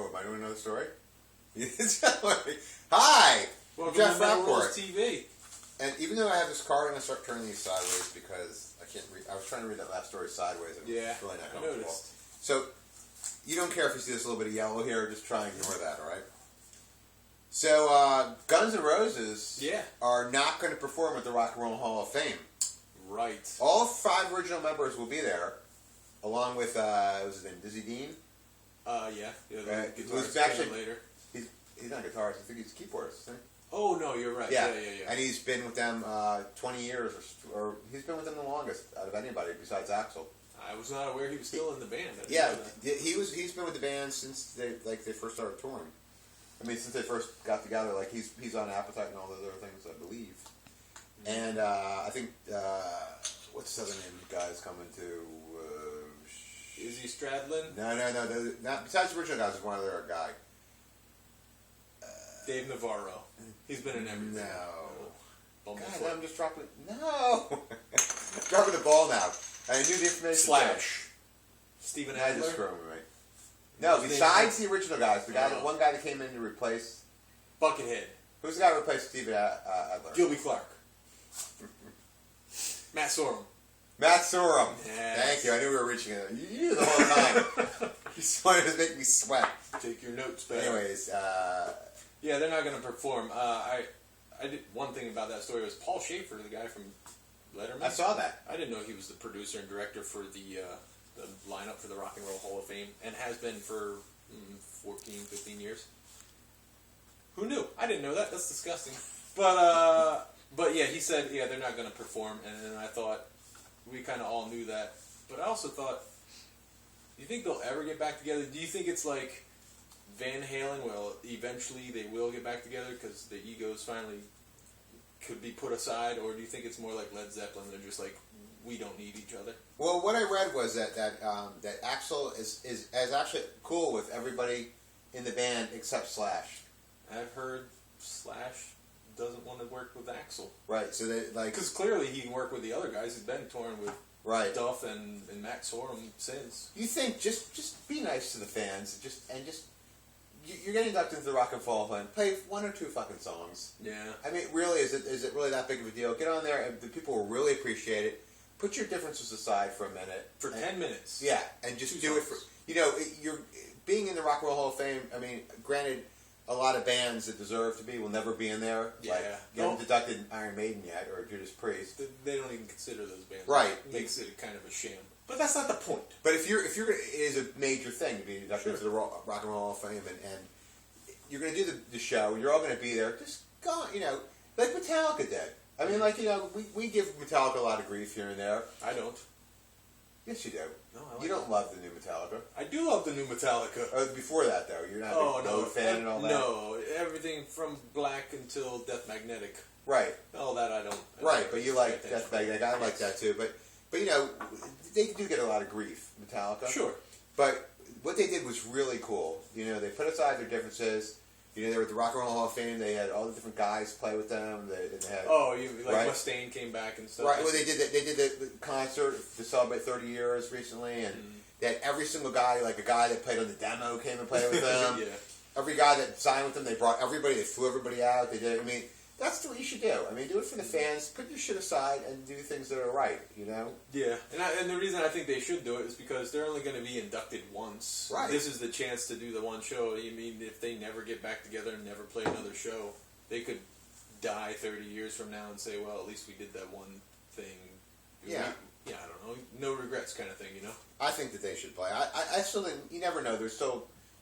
Am I doing another story? Hi! Welcome Jeff to Rapport. TV. And even though I have this card, I'm going to start turning these sideways because I can't read. I was trying to read that last story sideways. And Yeah, it's really not I comfortable. noticed. So, you don't care if you see this little bit of yellow here, just try and ignore that, alright? So, Guns N' Roses are not going to perform at the Rock and Roll Hall of Fame. Right. All 5 original members will be there, along with, what was his name, Dizzy Dean? Yeah. The who's guitarist actually, later. He's not a guitarist, I think he's a keyboardist, isn't he? Oh, no, you're right. Yeah. And he's been with them 20 years, or he's been with them the longest out of anybody besides Axl. I was not aware he was still in the band. He's been with the band since they first started touring. I mean, since they first got together, like he's on Appetite and all those other things, I believe. And I think what's the other name of the guys coming to? Izzy Stradlin? No. Not besides the original guys. There's one other guy. Dave Navarro. He's been in everything. No. God, I'm just dropping. No. Dropping the ball now. I knew the information. Slash. Steven Adler. I just screwed me. No, besides the original guys, one guy that came in to replace Buckethead. Who's the guy who replaced Steven Adler? Gilby Clark. Matt Sorum. Matt Sorum. Yes. Thank you. I knew we were reaching it. You knew the whole time. You just wanted to make me sweat. Take your notes back. Anyways, yeah, they're not going to perform. I did one thing about that story was Paul Schaefer, the guy from Letterman. I saw that. I didn't know he was the producer and director for the lineup for the Rock and Roll Hall of Fame, and has been for 14, 15 years. Who knew? I didn't know that. That's disgusting. But yeah, he said, yeah, they're not going to perform, and then I thought, we kind of all knew that. But I also thought, do you think they'll ever get back together? Do you think it's like Van Halen, well, eventually they will get back together because the egos finally could be put aside, or do you think it's more like Led Zeppelin, they're just like, we don't need each other? Well, what I read was that Axl is actually cool with everybody in the band except Slash. I've heard Slash doesn't want to work with Axl. Right, so they like... Because clearly he can work with the other guys. He's been touring with Duff and Matt Sorum since. You think, just be nice to the fans, you're getting inducted into the Rock and Roll Hall of Fame. Play 1 or 2 fucking songs. Yeah. I mean, really, is it really that big of a deal? Get on there, and the people will really appreciate it. Put your differences aside for a minute. For 10 minutes. Yeah, and just do it for... you're being in the Rock and Roll Hall of Fame, I mean, granted, a lot of bands that deserve to be will never be in there. Yeah. Like, you haven't deducted Iron Maiden yet, or Judas Priest. They don't even consider those bands. Right. It makes it kind of a sham. But that's not the point. But if you're, it is a major thing to be inducted into the Rock and Roll Hall of Fame, and you're going to do the show, and you're all going to be there, just go, like Metallica did. I mean, we give Metallica a lot of grief here and there. I don't. Yes, you do. No, I like you don't love the new Metallica. I do love the new Metallica. Before that, though, you're not a big fan and all that. No, everything from Black until Death Magnetic. Right. All that I don't. Right, but you like Death Magnetic. I like that too. But they do get a lot of grief, Metallica. Sure. But what they did was really cool. They put aside their differences. They were at the Rock and Roll Hall of Fame. They had all the different guys play with them. They had Mustaine came back and stuff. Right. Well, they did the concert to celebrate 30 years recently, and they had every single guy, like a guy that played on the demo came and played with them. Yeah. Every guy that signed with them, they brought everybody. They flew everybody out. They did. I mean, that's what you should do. I mean, do it for the fans. Put your shit aside and do things that are right. Yeah, and the reason I think they should do it is because they're only going to be inducted once. Right. This is the chance to do the one show. I mean, if they never get back together and never play another show, they could die 30 years from now and say, well, at least we did that one thing. Yeah. I don't know. No regrets kind of thing, I think that they should play. I still think, you never know.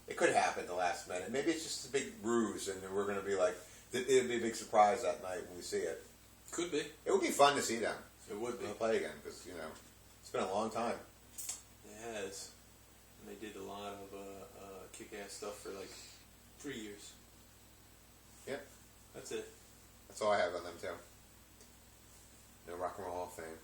It could happen at the last minute. Maybe it's just a big ruse, and we're going to be like, it'll be a big surprise that night when we see it. Could be. It would be fun to see them. It would be. They'll play again, because, it's been a long time. It has. And they did a lot of kick-ass stuff for, 3 years. Yep. That's it. That's all I have on them, too. No Rock and Roll Hall of Fame.